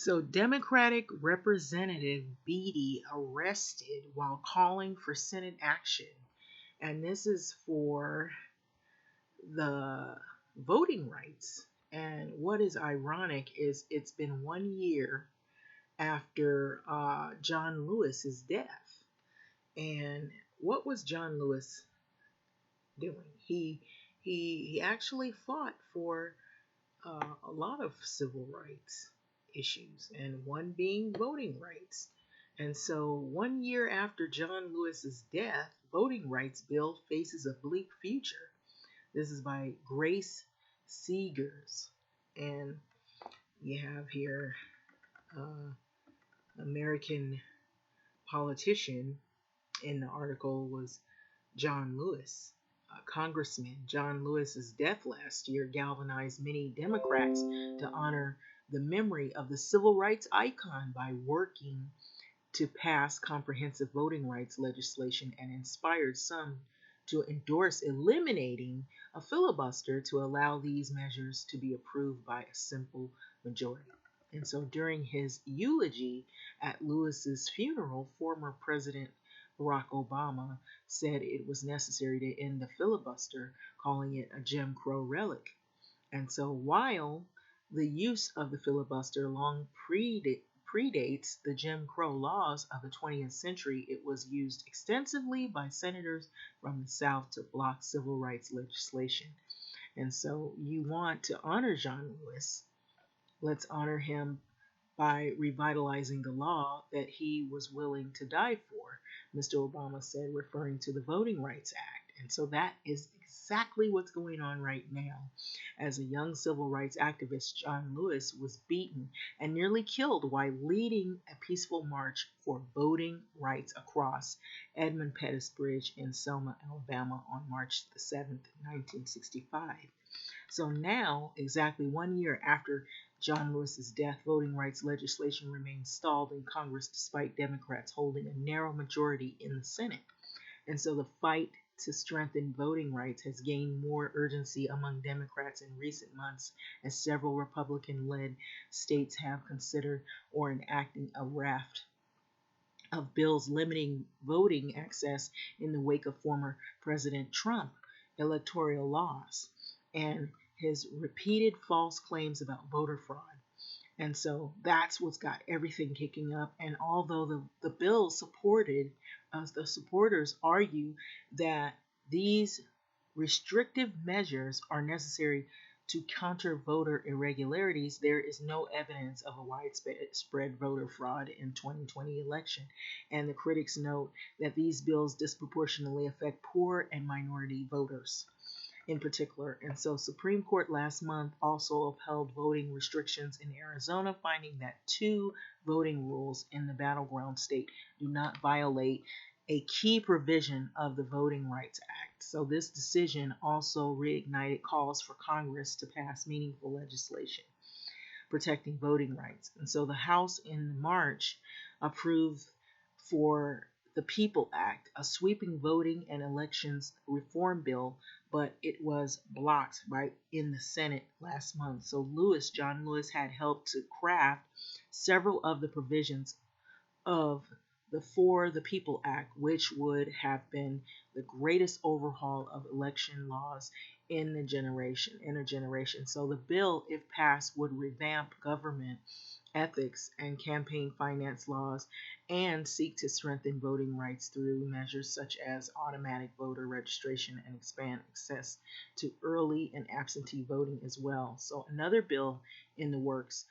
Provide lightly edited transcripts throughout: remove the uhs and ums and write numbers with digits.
So, Democratic Representative Beatty arrested while calling for Senate action. And this is for the voting rights. And what is ironic is it's been 1 year after John Lewis's death. And what was John Lewis doing? He actually fought for a lot of civil rights issues, and one being voting rights. And so, 1 year after John Lewis's death, voting rights bill faces a bleak future. This is by Grace Seegers, and you have here American politician in the article was John Lewis. Congressman John Lewis's death last year galvanized many Democrats to honor the memory of the civil rights icon by working to pass comprehensive voting rights legislation and inspired some to endorse eliminating a filibuster to allow these measures to be approved by a simple majority. And so during his eulogy at Lewis's funeral, former President Barack Obama said it was necessary to end the filibuster, calling it a Jim Crow relic. And so while the use of the filibuster long predates the Jim Crow laws of the 20th century, it was used extensively by senators from the South to block civil rights legislation. And so you want to honor John Lewis. Let's honor him by revitalizing the law that he was willing to die for, Mr. Obama said, referring to the Voting Rights Act. And so that is exactly what's going on right now. As a young civil rights activist, John Lewis was beaten and nearly killed while leading a peaceful march for voting rights across Edmund Pettus Bridge in Selma, Alabama on March the 7th, 1965. So now, exactly 1 year after John Lewis's death, voting rights legislation remains stalled in Congress despite Democrats holding a narrow majority in the Senate. And so the fight to strengthen voting rights has gained more urgency among Democrats in recent months as several Republican-led states have considered or enacting a raft of bills limiting voting access in the wake of former President Trump electoral laws and his repeated false claims about voter fraud. And so that's what's got everything kicking up. And although the bill supported, the supporters argue that these restrictive measures are necessary to counter voter irregularities, there is no evidence of a widespread voter fraud in 2020 election. And the critics note that these bills disproportionately affect poor and minority voters in particular. And so Supreme Court last month also upheld voting restrictions in Arizona, finding that two voting rules in the battleground state do not violate a key provision of the Voting Rights Act. So this decision also reignited calls for Congress to pass meaningful legislation protecting voting rights. And so the House in March approved for the PEOPLE Act, a sweeping voting and elections reform bill, but it was blocked in the Senate last month. So John Lewis had helped to craft several of the provisions of the For the People Act, which would have been the greatest overhaul of election laws in a generation. So the bill, if passed, would revamp government ethics and campaign finance laws and seek to strengthen voting rights through measures such as automatic voter registration and expand access to early and absentee voting as well. So another bill in the works,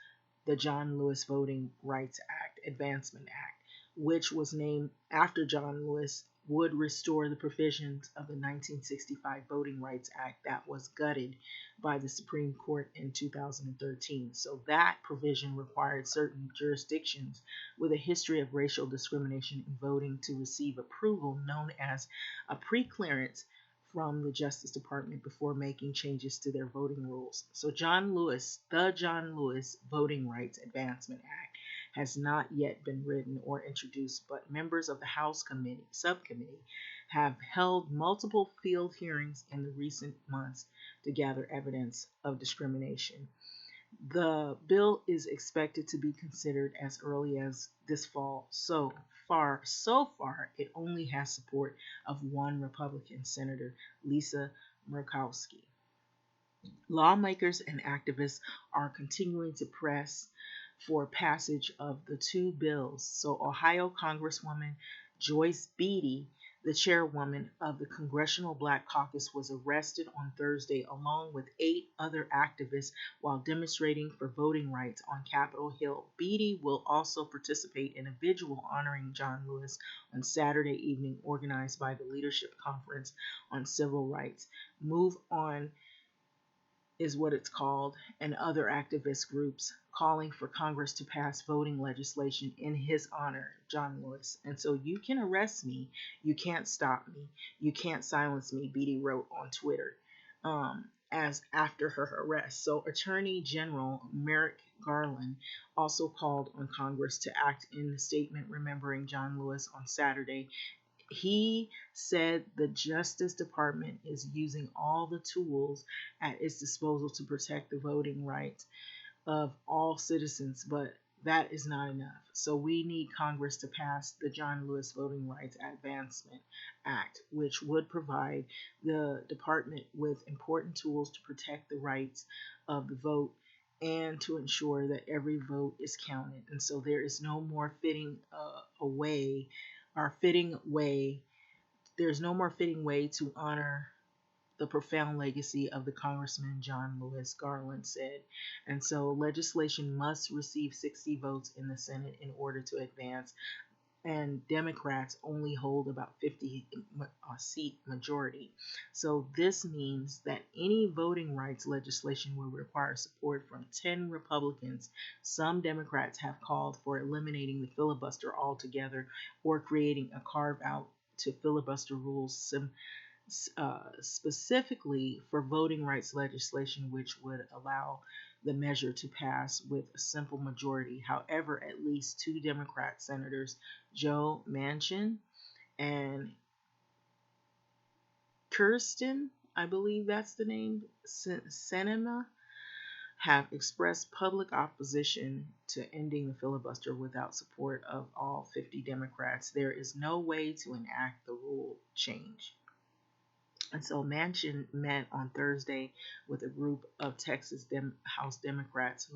the John Lewis Voting Rights Act, Advancement Act, which was named after John Lewis, would restore the provisions of the 1965 Voting Rights Act that was gutted by the Supreme Court in 2013. So that provision required certain jurisdictions with a history of racial discrimination in voting to receive approval known as a pre-clearance from the Justice Department before making changes to their voting rules. So the John Lewis Voting Rights Advancement Act has not yet been written or introduced, but members of the House subcommittee have held multiple field hearings in the recent months to gather evidence of discrimination. The bill is expected to be considered as early as this fall. So far, it only has support of one Republican senator, Lisa Murkowski. Lawmakers and activists are continuing to press for passage of the two bills. So, Ohio Congresswoman Joyce Beatty, the chairwoman of the Congressional Black Caucus, was arrested on Thursday along with 8 other activists while demonstrating for voting rights on Capitol Hill. Beatty will also participate in a vigil honoring John Lewis on Saturday evening, organized by the Leadership Conference on Civil Rights. Move On is what it's called, and other activist groups calling for Congress to pass voting legislation in his honor, John Lewis. And so you can arrest me, you can't stop me, you can't silence me, Beatty wrote on Twitter as after her arrest. So Attorney General Merrick Garland also called on Congress to act in a statement remembering John Lewis on Saturday. He said the Justice Department is using all the tools at its disposal to protect the voting rights of all citizens, but that is not enough. So we need Congress to pass the John Lewis Voting Rights Advancement Act, which would provide the department with important tools to protect the rights of the vote and to ensure that every vote is counted. And so there is no more fitting way. There's no more fitting way to honor the profound legacy of the Congressman John Lewis, Garland said. And so legislation must receive 60 votes in the Senate in order to advance, and Democrats only hold about 50 seat majority. So this means that any voting rights legislation will require support from 10 Republicans. Some Democrats have called for eliminating the filibuster altogether or creating a carve out to filibuster rules specifically for voting rights legislation, which would allow the measure to pass with a simple majority. However, at least 2 Democrat senators, Joe Manchin and Kirsten, I believe that's the name, Sinema, have expressed public opposition to ending the filibuster without support of all 50 Democrats. There is no way to enact the rule change. And so Manchin met on Thursday with a group of Texas House Democrats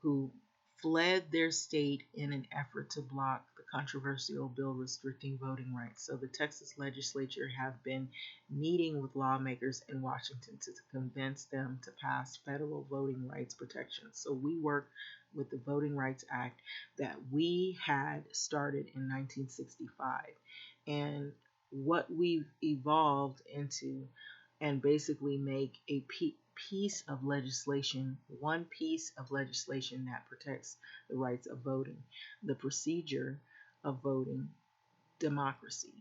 who fled their state in an effort to block the controversial bill restricting voting rights. So the Texas legislature have been meeting with lawmakers in Washington to convince them to pass federal voting rights protections. So we work with the Voting Rights Act that we had started in 1965. And what we've evolved into and basically make a piece of legislation, one piece of legislation that protects the rights of voting, the procedure of voting, democracy,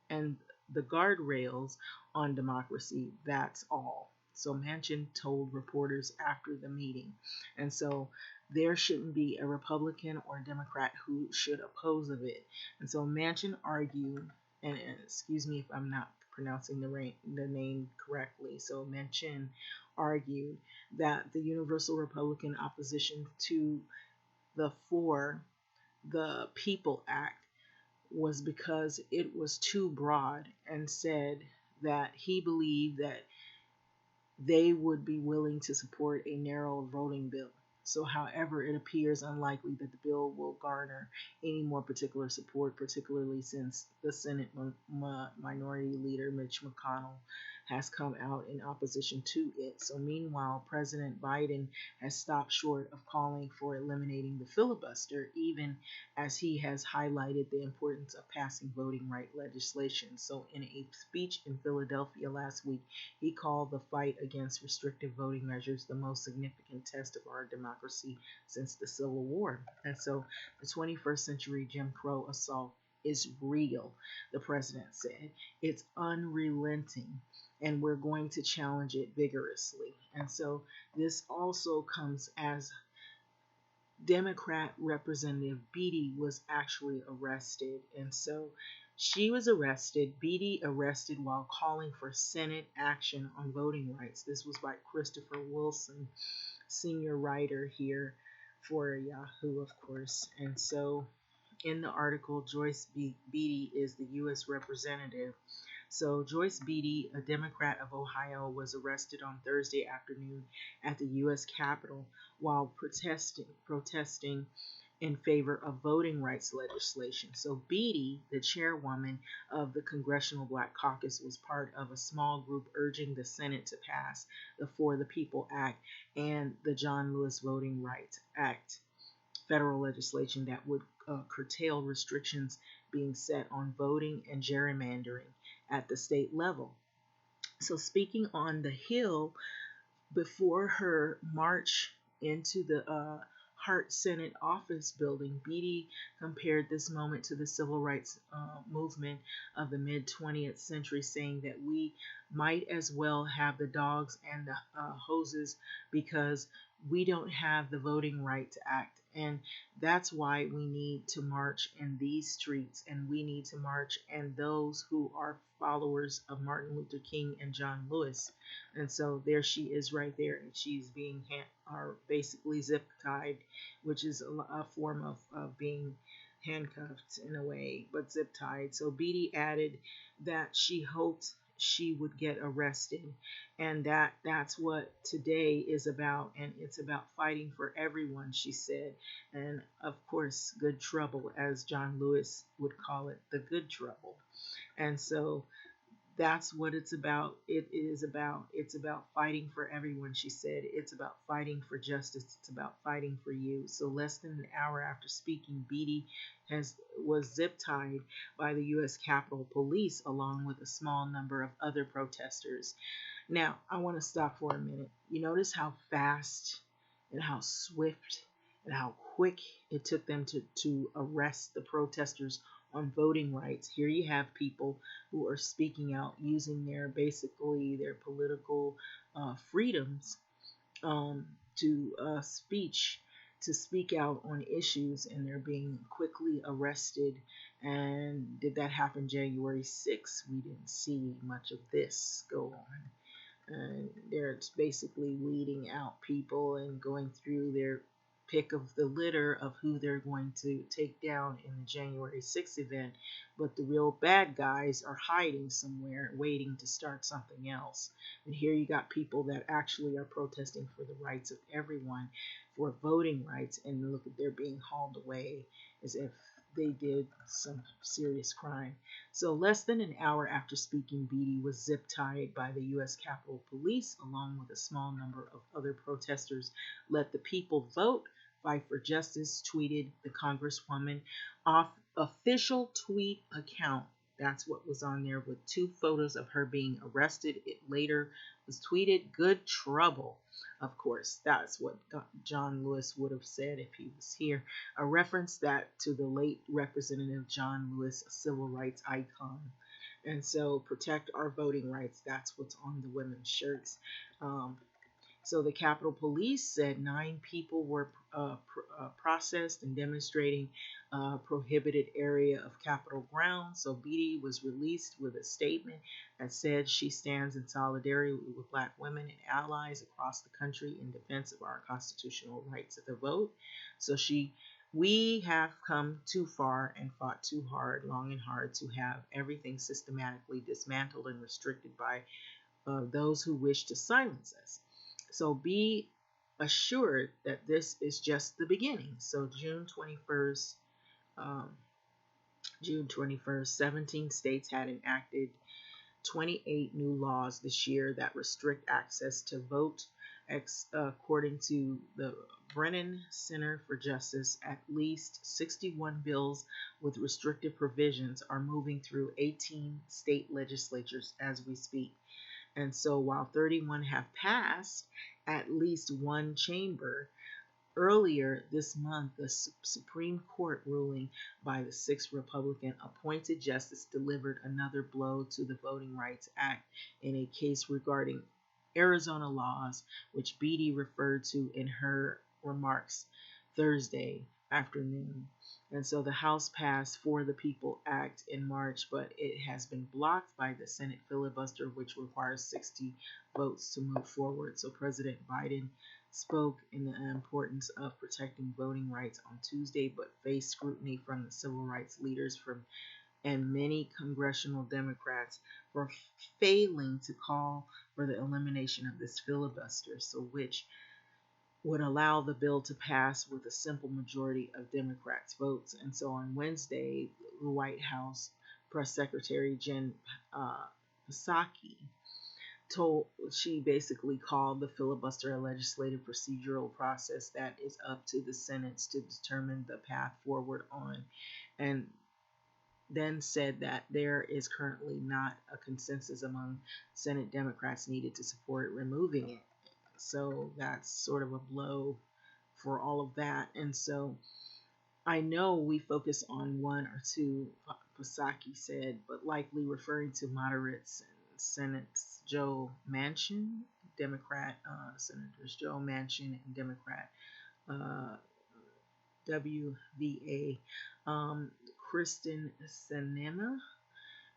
and the guardrails on democracy. That's all. So Manchin told reporters after the meeting. And so there shouldn't be a Republican or a Democrat who should oppose of it. And so Manchin argued, and excuse me if I'm not pronouncing the name correctly. So Manchin argued that the universal Republican opposition to the People Act was because it was too broad, and said that he believed that they would be willing to support a narrow voting bill. So, however, it appears unlikely that the bill will garner any more particular support, particularly since the Senate Minority Leader Mitch McConnell has come out in opposition to it. So, meanwhile, President Biden has stopped short of calling for eliminating the filibuster, even as he has highlighted the importance of passing voting right legislation. So, in a speech in Philadelphia last week, he called the fight against restrictive voting measures the most significant test of our democracy since the Civil War. And so the 21st century Jim Crow assault is real, the president said. It's unrelenting, and we're going to challenge it vigorously. And so this also comes as Democrat Representative Beatty was actually arrested. And so she was arrested, Beatty arrested while calling for Senate action on voting rights. This was by Christopher Wilson, senior writer here for Yahoo, of course. And so in the article, Joyce Beatty is the U.S. representative. So Joyce Beatty, a Democrat of Ohio, was arrested on Thursday afternoon at the U.S. Capitol while protesting in favor of voting rights legislation. So Beatty, the chairwoman of the Congressional Black Caucus, was part of a small group urging the Senate to pass the For the People Act and the John Lewis Voting Rights Act, federal legislation that would curtail restrictions being set on voting and gerrymandering at the state level. So, speaking on the Hill before her march into the Hart Senate office building, Beatty compared this moment to the civil rights movement of the mid 20th century, saying that we might as well have the dogs and the hoses because we don't have the Voting Rights Act. And that's why we need to march in these streets, and we need to march and those who are followers of Martin Luther King and John Lewis. And so there she is right there, and she's being basically zip tied, which is a form of being handcuffed in a way, but zip tied. So Beatty added that she hoped she would get arrested, and that's what today is about, and it's about fighting for everyone, she said. And of course, good trouble, as John Lewis would call it, the good trouble. And so that's what it's about. It's about fighting for everyone, she said. It's about fighting for justice. It's about fighting for you. So less than an hour after speaking, Beatty was zip tied by the U.S. Capitol Police along with a small number of other protesters. Now, I want to stop for a minute. You notice how fast and how swift and how quick it took them to arrest the protesters on voting rights. Here you have people who are speaking out, using their political freedoms to speak out on issues, and they're being quickly arrested. And did that happen January 6th? We didn't see much of this go on. And they're basically weeding out people and going through their pick of the litter of who they're going to take down in the January 6th event. But the real bad guys are hiding somewhere waiting to start something else. And here you got people that actually are protesting for the rights of everyone, for voting rights, and look, they're being hauled away as if they did some serious crime. So less than an hour after speaking, Beatty was zip-tied by the U.S. Capitol Police along with a small number of other protesters. Let the people vote, fight for justice, tweeted the Congresswoman off official tweet account. That's what was on there, with 2 photos of her being arrested. It later was tweeted, good trouble. Of course, that's what John Lewis would have said if he was here. A reference that to the late Representative John Lewis, a civil rights icon. And so, protect our voting rights. That's what's on the women's shirts. So the Capitol Police said 9 people were processed and demonstrating prohibited area of Capitol grounds. So Beatty was released with a statement that said she stands in solidarity with Black women and allies across the country in defense of our constitutional right to the vote. So we have come too far and fought too hard, long and hard, to have everything systematically dismantled and restricted by those who wish to silence us. So be assured that this is just the beginning. So June 21st, 17 states had enacted 28 new laws this year that restrict access to vote. According to the Brennan Center for Justice, at least 61 bills with restrictive provisions are moving through 18 state legislatures as we speak. And so while 31 have passed at least one chamber, earlier this month, the Supreme Court ruling by the 6th Republican appointed justice delivered another blow to the Voting Rights Act in a case regarding Arizona laws, which Beatty referred to in her remarks Thursday afternoon. And so the House passed For the People Act in March, but it has been blocked by the Senate filibuster, which requires 60 votes to move forward. So President Biden spoke in the importance of protecting voting rights on Tuesday, but faced scrutiny from the civil rights leaders and many congressional Democrats for failing to call for the elimination of this filibuster, so which would allow the bill to pass with a simple majority of Democrats' votes. And so on Wednesday, the White House Press Secretary Jen Psaki she basically called the filibuster a legislative procedural process that is up to the Senate to determine the path forward on, and then said that there is currently not a consensus among Senate Democrats needed to support removing it. So that's sort of a blow for all of that. And so I know we focus on one or two, Psaki said, but likely referring to moderates and Senate's Joe Manchin, Democrat, Senators Joe Manchin and Democrat WVA, Kristen Sinema,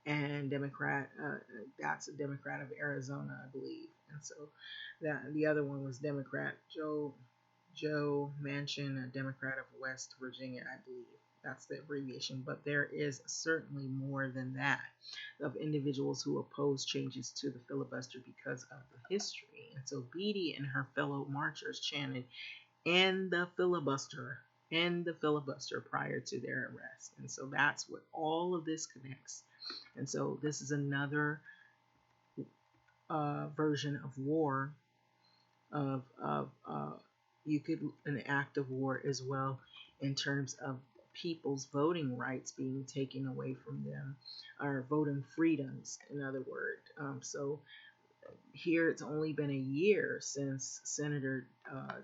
and Democrat, that's a Democrat of Arizona, I believe. And so that the other one was Democrat Joe Manchin, a Democrat of West Virginia, I believe. That's the abbreviation. But there is certainly more than that of individuals who oppose changes to the filibuster because of the history. And so Beatty and her fellow marchers chanted, "End the filibuster, end the filibuster," prior to their arrest. And so that's what all of this connects. And so this is another version of war, of you could an act of war as well, in terms of people's voting rights being taken away from them, or voting freedoms, in other words. So here it's only been a year since Senator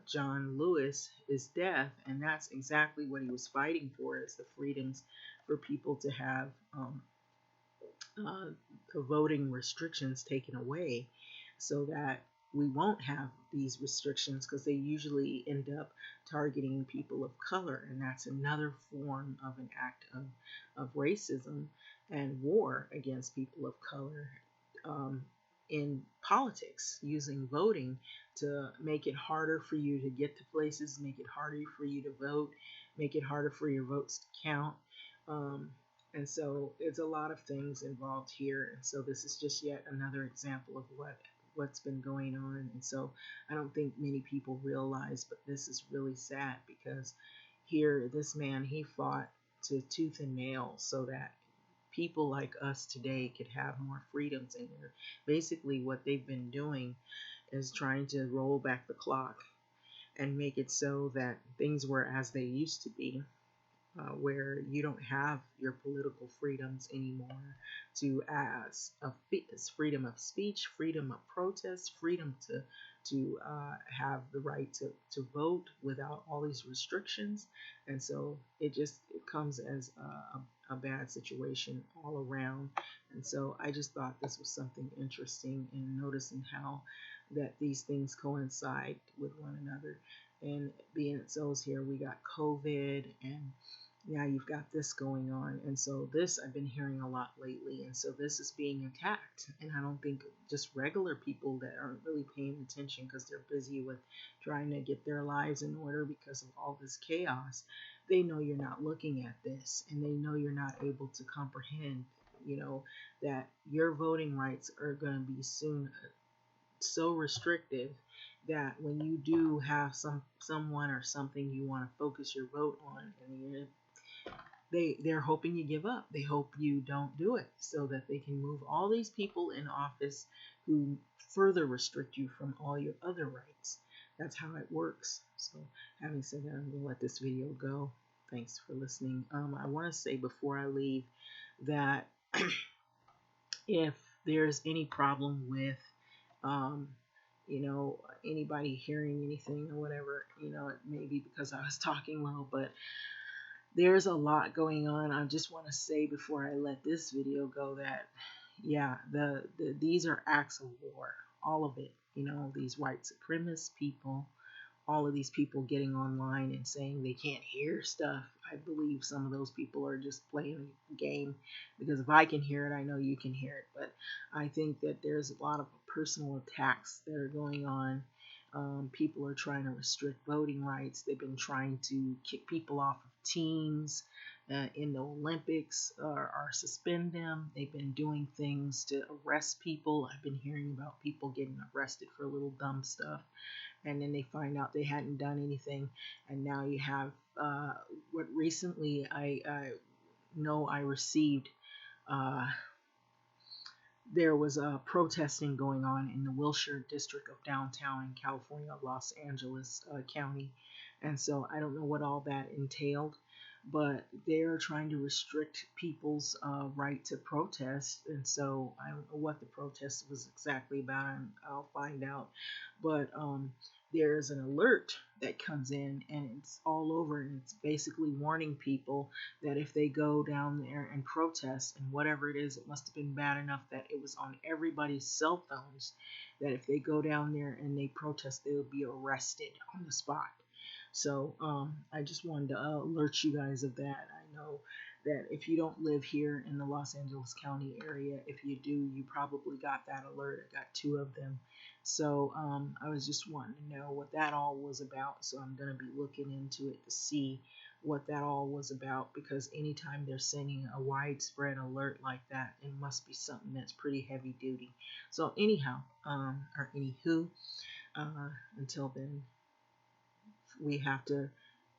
John Lewis is death, and that's exactly what he was fighting for, is the freedoms for people to have the voting restrictions taken away, so that we won't have these restrictions, because they usually end up targeting people of color, and that's another form of an act of racism and war against people of color, in politics, using voting to make it harder for you to get to places, make it harder for you to vote, make it harder for your votes to count. And so it's a lot of things involved here. And so this is just yet another example of what's been going on. And so I don't think many people realize, but this is really sad, because here this man, he fought to tooth and nail so that people like us today could have more freedoms. And basically what they've been doing is trying to roll back the clock and make it so that things were as they used to be, where you don't have your political freedoms anymore, to as freedom of speech, freedom of protest, freedom to have the right to vote without all these restrictions. And so it comes as a bad situation all around. And so I just thought this was something interesting, in noticing how that these things coincide with one another. And being it so, here we got COVID, and now you've got this going on. And so this I've been hearing a lot lately, and so this is being attacked. And I don't think just regular people that aren't really paying attention because they're busy with trying to get their lives in order because of all this chaos, they know you're not looking at this, and they know you're not able to comprehend, that your voting rights are going to be soon so restrictive that when you do have someone or something you want to focus your vote on, and they're hoping you give up. They hope you don't do it, so that they can move all these people in office who further restrict you from all your other rights. That's how it works. So having said that, I'm going to let this video go. Thanks for listening. I want to say before I leave that if there's any problem with anybody hearing anything or whatever, it may be because I was talking low, but there's a lot going on. I just want to say before I let this video go that, yeah, these are acts of war, all of it. These white supremacist people, all of these people getting online and saying they can't hear stuff. I believe some of those people are just playing a game, because if I can hear it, I know you can hear it. But I think that there's a lot of personal attacks that are going on People are trying to restrict voting rights. They've been trying to kick people off of teams in the Olympics or suspend them. They've been doing things to arrest people. I've been hearing about people getting arrested for little dumb stuff, and then they find out they hadn't done anything. And now you have what recently I know I received. Uh, there was protesting going on in the Wilshire district of downtown in California, Los Angeles County. And so I don't know what all that entailed, but they're trying to restrict people's right to protest. And so I don't know what the protest was exactly about, and I'll find out. But there's an alert that comes in, and it's all over, and it's basically warning people that if they go down there and protest, and whatever it is, it must have been bad enough that it was on everybody's cell phones, that if they go down there and they protest, they will be arrested on the spot. So I just wanted to alert you guys of that. I know that if you don't live here in the Los Angeles County area, if you do, you probably got that alert. I got two of them. So I was just wanting to know what that all was about. So I'm going to be looking into it to see what that all was about, because anytime they're sending a widespread alert like that, it must be something that's pretty heavy duty. So anyhow, or anywho, until then, we have to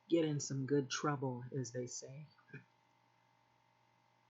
get in some good trouble, as they say.